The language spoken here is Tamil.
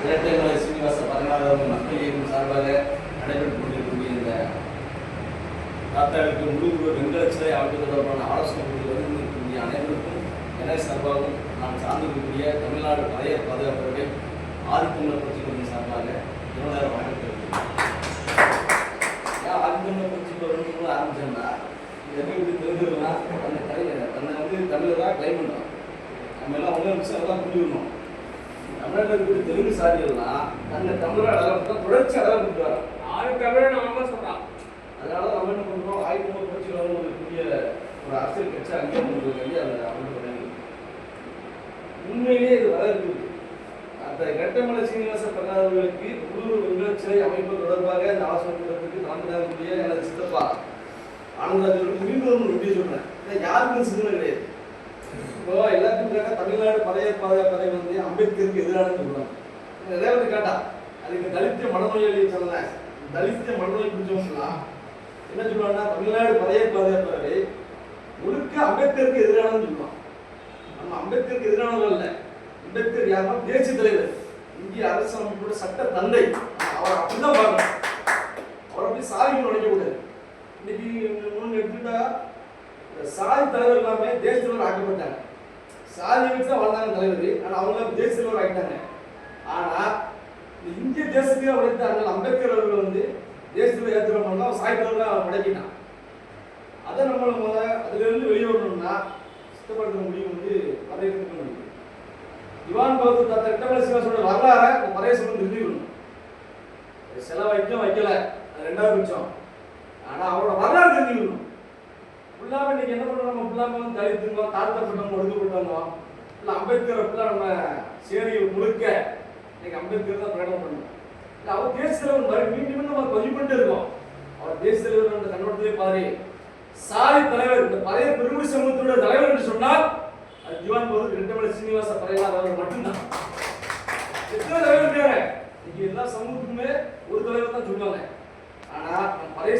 இரட்டைமலை சீனிவாச பதினாறாவது மக்கள் இயக்கம் சார்பாக நடைபெற்றுக் கொண்டிருக்கக்கூடிய இந்த தாத்தாவுக்கு முழு வெண்கல சிலை அமைப்பு தொடர்பான ஆலோசனை கூடிய வந்திருக்கக்கூடிய அனைவருக்கும் என சார்பாகவும் நான் சார்ந்திருக்கக்கூடிய தமிழ்நாடு பழைய பாதுகாப்பவர்கள் ஆதித்தமிழர் புரட்சி கட்சி சார்பாக என்னோட வணக்கம். ஆதித்தமிழர் புரட்சி கட்சி ஆரம்பிச்சோம்னா எப்படி தெரிஞ்சுக்கணும்னா தன்னை தமிழராக கிளைம் பண்ணுறோம். நம்ம எல்லாம் ஒன்றும் விஷயம் எல்லாம் புரிஞ்சுக்கணும். தமிழ்நாட்டில் இருக்கக்கூடிய தெலுங்கு சாதிகள்லாம் தன்னை தமிழர் அடையாளம் தொடர்ச்சி அடையாளம் கொடுக்குறாங்க. தமிழ் அவங்க சொல்கிறான். அதனால நம்ம என்ன பண்ணுறோம், ஆதித்தமிழர் புரட்சியில் ஒரு புதிய ஒரு அரசியல் கட்சி அங்கே வேண்டிய அந்த அமைப்பு உண்மையிலேயே இது வர இருக்குது. அந்த இரட்டைமலை சீனிவாச பதினாறுகளுக்கு உள்ளூர் வெண்கல சிலை அமைப்பு தொடர்பாக இந்த ஆலோசனை கூட்டத்துக்கு தலைமையாகக்கூடிய எனது சித்தப்பா ஆனந்தராஜர்களுக்கு மீண்டும் ஒரு நன்றி சொல்றேன். யாருக்கும் சிந்தனை கிடையாது. இப்போ எல்லாத்துக்கும் தமிழ்நாடு பழைய பாதுகாப்பதை அம்பேத்கருக்கு எதிரானு சொல்றாங்க. நிறைய பேர் கேட்டா அதுக்கு தலித்திய மனநோயாளி சொன்ன தலித்திய மனநோய் பிடிச்சவங்களா என்ன சொல்லுவாங்கன்னா, தமிழ்நாடு பழைய பாதுகாப்பதை முழுக்க அம்பேத்கருக்கு எதிரானு சொல்லுவான். நம்ம அம்பேத்கருக்கு எதிரானவர்கள் இல்லை. அம்பேத்கர் யாருன்னா தேசிய தலைவர், இந்திய அரசமைப்போட சட்ட தந்தை. அவர் அப்படிதான் பார்க்கணும். அவரை போய் சாதிக்கு நினைக்க கூடாது. இன்னைக்கு எடுத்துட்டா சாதி தலைவர் எல்லாமே தேச தலைவர் ஆக்கப்பட்டாங்க. சாதி வச்சு தான் வாழ்ந்தாங்க தலைவர். ஆனால் அவங்க தேச தலைவர் ஆகிட்டாங்க. ஆனா இந்த இந்திய தேசத்தையே உழைத்த அண்ணல் அம்பேத்கர் அவர்கள் தேசத்தில் ஏற்றுக்கணும்னா சாதி தலைவராக முடக்கிட்டான். அதை நம்மள அதுல இருந்து வெளியே வரணும்னா சித்தப்படுத்த முடியும் பறையத்துக்கு முடியும். திவான் பகதூர் தாத்தா இரட்டைமலை சீனிவாசனோட வரலாறை பறைய சொல்லி நிறுத்திக்கணும். செலவு வைக்கல, அது ரெண்டாவது பட்சம். ஆனா அவரோட வரலாறு தெரிஞ்சுக்கணும். ஃபுல்லாக இன்னைக்கு என்ன பண்ணுறோம், நம்ம ஃபுல்லாக தலித்துங்க தாழ்த்தப்பட்டவங்க ஒடுக்கப்பட்டவங்க இல்லை அம்பேத்கரை ஃபுல்லாக நம்ம சேரிகள் முழுக்க இன்னைக்கு அம்பேத்கர் தான் பிரகடனம் பண்ணணும். இல்லை அவர் தேச தலைவர் மீண்டும் நம்ம பதிவு பண்ணிட்டு இருக்கோம். அவர் தேச தலைவர் அந்த கண்ணோட்டத்திலே பாரு சாதி தலைவர், இந்த பழைய பெருங்குடி சமூகத்தோட தலைவர் என்று சொன்னால் அது திவான் பகதூர் இரட்டைமலை சீனிவாச பதினாறு மட்டும்தான். எத்தனை தலைவர் இருக்காங்க இன்னைக்கு எல்லா சமூகத்துக்குமே ஒரு தலைவர் தான் சொல்லுவாங்க. ஆனா பழைய